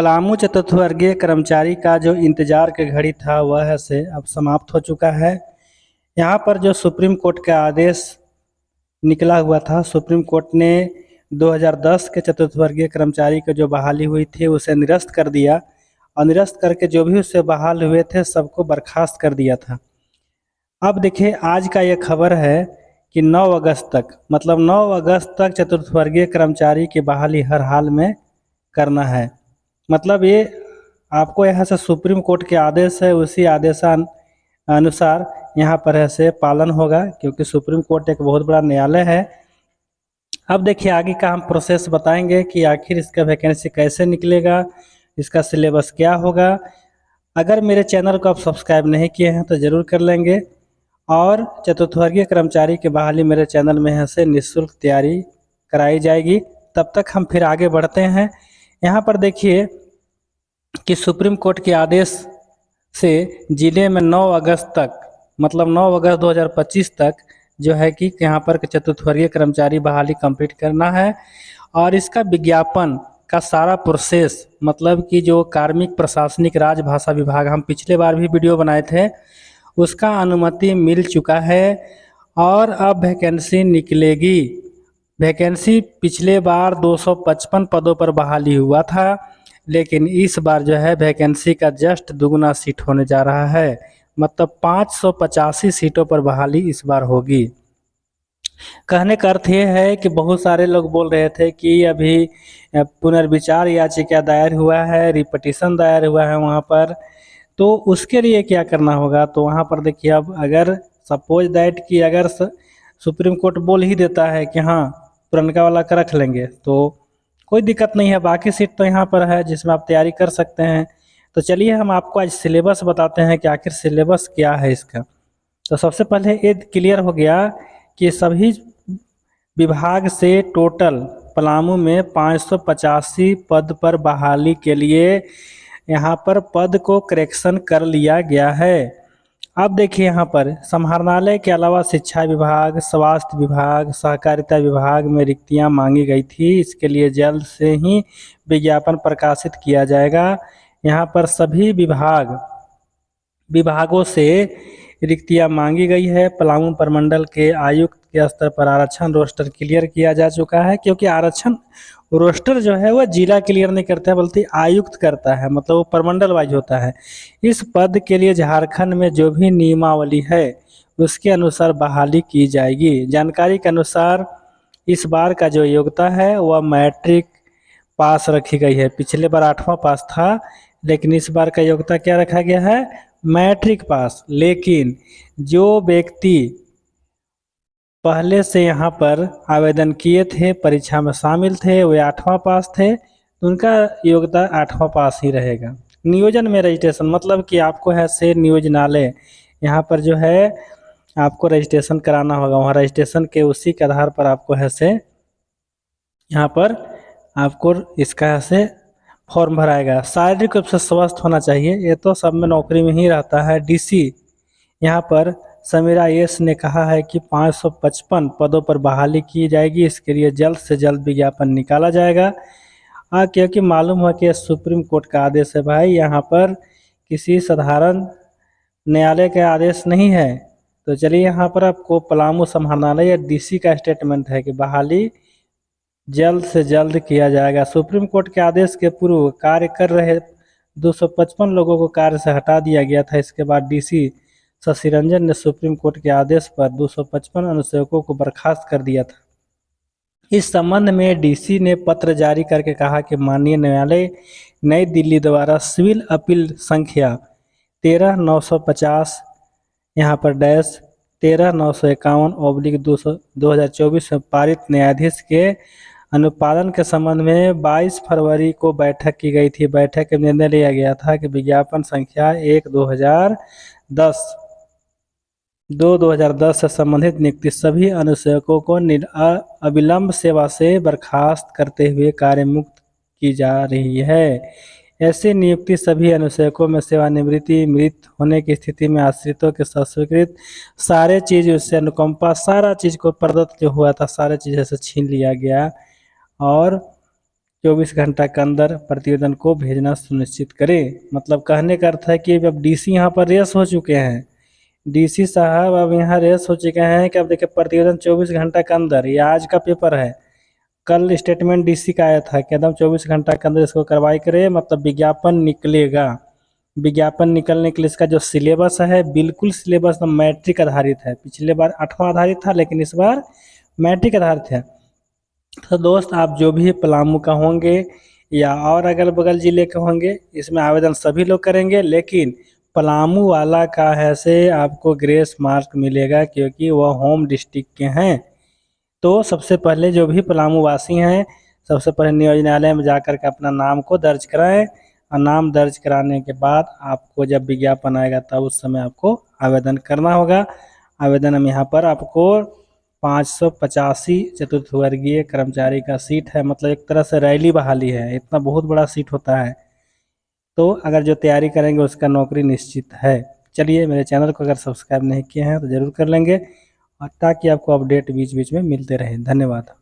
पलामू चतुर्थवर्गीय कर्मचारी का जो इंतजार के घड़ी था वह से अब समाप्त हो चुका है। यहाँ पर जो सुप्रीम कोर्ट का आदेश निकला हुआ था, सुप्रीम कोर्ट ने 2010 के चतुर्थवर्गीय कर्मचारी की जो बहाली हुई थी उसे निरस्त कर दिया और निरस्त करके जो भी उससे बहाल हुए थे सबको बर्खास्त कर दिया था। अब देखिए आज का ये खबर है कि 9 अगस्त तक, मतलब 9 अगस्त तक चतुर्थवर्गीय कर्मचारी की बहाली हर हाल में करना है। मतलब ये आपको यहाँ से सुप्रीम कोर्ट के आदेश है, उसी आदेशानुसार यहाँ पर ऐसे पालन होगा, क्योंकि सुप्रीम कोर्ट एक बहुत बड़ा न्यायालय है। अब देखिए आगे का हम प्रोसेस बताएंगे कि आखिर इसका वैकेंसी कैसे निकलेगा, इसका सिलेबस क्या होगा। अगर मेरे चैनल को आप सब्सक्राइब नहीं किए हैं तो ज़रूर कर लेंगे। और चतुर्थवर्गीय कर्मचारी की बहाली मेरे चैनल में है से निःशुल्क तैयारी कराई जाएगी। तब तक हम फिर आगे बढ़ते हैं। यहाँ पर देखिए कि सुप्रीम कोर्ट के आदेश से जिले में 9 अगस्त तक, मतलब 9 अगस्त 2025 तक जो है कि यहाँ पर चतुर्थवर्गीय कर्मचारी बहाली कंप्लीट करना है। और इसका विज्ञापन का सारा प्रोसेस, मतलब कि जो कार्मिक प्रशासनिक राजभाषा विभाग, हम पिछले बार भी वीडियो बनाए थे, उसका अनुमति मिल चुका है और अब वैकेंसी निकलेगी। वैकेंसी पिछले बार 255 पदों पर बहाली हुआ था, लेकिन इस बार जो है वैकेंसी का जस्ट दुगुना सीट होने जा रहा है, मतलब 585 सीटों पर बहाली इस बार होगी। कहने का अर्थ ये है कि बहुत सारे लोग बोल रहे थे कि अभी पुनर्विचार याचिका दायर हुआ है, रिपीटिशन दायर हुआ है वहाँ पर, तो उसके लिए क्या करना होगा। तो वहाँ पर देखिए, अब अगर सपोज दैट कि अगर सुप्रीम कोर्ट बोल ही देता है कि हाँ पुरनका वाला का रख लेंगे, तो कोई दिक्कत नहीं है, बाकी सीट तो यहाँ पर है जिसमें आप तैयारी कर सकते हैं। तो चलिए हम आपको आज सिलेबस बताते हैं कि आखिर सिलेबस क्या है इसका। तो सबसे पहले ये क्लियर हो गया कि सभी विभाग से टोटल पलामू में 585 पद पर बहाली के लिए यहाँ पर पद को करेक्शन कर लिया गया है। अब देखिए यहाँ पर समाहरणालय के अलावा शिक्षा विभाग, स्वास्थ्य विभाग, सहकारिता विभाग में रिक्तियाँ मांगी गई थी। इसके लिए जल्द से ही विज्ञापन प्रकाशित किया जाएगा। यहाँ पर सभी विभागों से रिक्तियाँ मांगी गई है। पलामू प्रमंडल के आयुक्त के स्तर पर आरक्षण रोस्टर क्लियर किया जा चुका है, क्योंकि आरक्षण रोस्टर जो है वह जिला क्लियर नहीं करता है बल्कि आयुक्त करता है, मतलब वो प्रमंडल वाइज होता है। इस पद के लिए झारखंड में जो भी नियमावली है उसके अनुसार बहाली की जाएगी। जानकारी के अनुसार इस बार का जो योग्यता है वह मैट्रिक पास रखी गई है। पिछले बार 8वां पास था, लेकिन इस बार का योग्यता क्या रखा गया है, मैट्रिक पास। लेकिन जो व्यक्ति पहले से यहाँ पर आवेदन किए थे, परीक्षा में शामिल थे, वे 8वां पास थे, तो उनका योग्यता 8वां पास ही रहेगा। नियोजन में रजिस्ट्रेशन, मतलब कि आपको है से नियोजनालय यहाँ पर जो है आपको रजिस्ट्रेशन कराना होगा। वहाँ रजिस्ट्रेशन के उसी के आधार पर आपको है से यहाँ पर आपको इसका है से फॉर्म भराएगा। शारीरिक रूप से स्वस्थ होना चाहिए, ये तो सब में नौकरी में ही रहता है। डीसी यहाँ पर समीरा यस ने कहा है कि 555 पदों पर बहाली की जाएगी। इसके लिए जल्द से जल्द विज्ञापन निकाला जाएगा। क्योंकि मालूम है कि सुप्रीम कोर्ट का आदेश है भाई, यहाँ पर किसी साधारण न्यायालय का आदेश नहीं है। तो चलिए यहाँ पर आपको पलामू समाहरणालय या डीसी का स्टेटमेंट है कि बहाली जल्द से जल्द किया जाएगा। सुप्रीम कोर्ट के आदेश के पूर्व कार्य कर रहे 255 लोगों को कार्य से हटा दिया गया था। इसके बाद डीसी शशि रंजन ने सुप्रीम कोर्ट के आदेश पर 255 अनुसेवकों को बर्खास्त कर दिया था। इस संबंध में डीसी ने पत्र जारी करके कहा कि माननीय न्यायालय नई दिल्ली द्वारा सिविल अपील संख्या 13950 यहाँ पर डैश 13951/2024 में पारित न्यायाधीश के अनुपालन के संबंध में 22 फरवरी को बैठक की गई थी। बैठक में निर्णय लिया गया था कि विज्ञापन संख्या 1/2010 से संबंधित नियुक्ति सभी अनुसेवकों को अविलंब सेवा से बर्खास्त करते हुए कार्य मुक्त की जा रही है। ऐसी नियुक्ति सभी अनुसेवकों में सेवानिवृत्ति, मृत होने की स्थिति में आश्रितों के स्वीकृत सारे चीज़, उससे अनुकंपा, सारा चीज़ को प्रदत्त जो हुआ था सारे चीज़ से छीन लिया गया। और 24 घंटा के अंदर प्रतिवेदन को भेजना सुनिश्चित करें। मतलब कहने का अर्थ है कि अब डीसी यहाँ पर रेस हो चुके हैं, डीसी साहब अब यहाँ रेस हो चुके हैं कि अब देखिए प्रतिवेदन 24 घंटा के अंदर, ये आज का पेपर है, कल स्टेटमेंट डीसी का आया था कि एकदम 24 घंटा के अंदर इसको कार्रवाई करे, मतलब विज्ञापन निकलेगा। विज्ञापन निकलने के लिए इसका जो सिलेबस है बिल्कुल सिलेबस मैट्रिक आधारित है। पिछले बार 8वां आधारित था, लेकिन इस बार मैट्रिक आधारित है। तो दोस्त आप जो भी पलामू का होंगे या और अगल बगल ज़िले के होंगे, इसमें आवेदन सभी लोग करेंगे, लेकिन पलामू वाला का है से आपको ग्रेस मार्क मिलेगा क्योंकि वह होम डिस्ट्रिक्ट के हैं। तो सबसे पहले जो भी पलामू वासी हैं, सबसे पहले नियोजनालय में जाकर के अपना नाम को दर्ज कराएं, और नाम दर्ज कराने के बाद आपको जब विज्ञापन आएगा तब उस समय आपको आवेदन करना होगा। आवेदन हम यहाँ पर आपको 585 चतुर्थ वर्गीय कर्मचारी का सीट है, मतलब एक तरह से रैली बहाली है, इतना बहुत बड़ा सीट होता है। तो अगर जो तैयारी करेंगे उसका नौकरी निश्चित है। चलिए, मेरे चैनल को अगर सब्सक्राइब नहीं किए हैं तो ज़रूर कर लेंगे, और ताकि आपको अपडेट बीच बीच में मिलते रहे। धन्यवाद।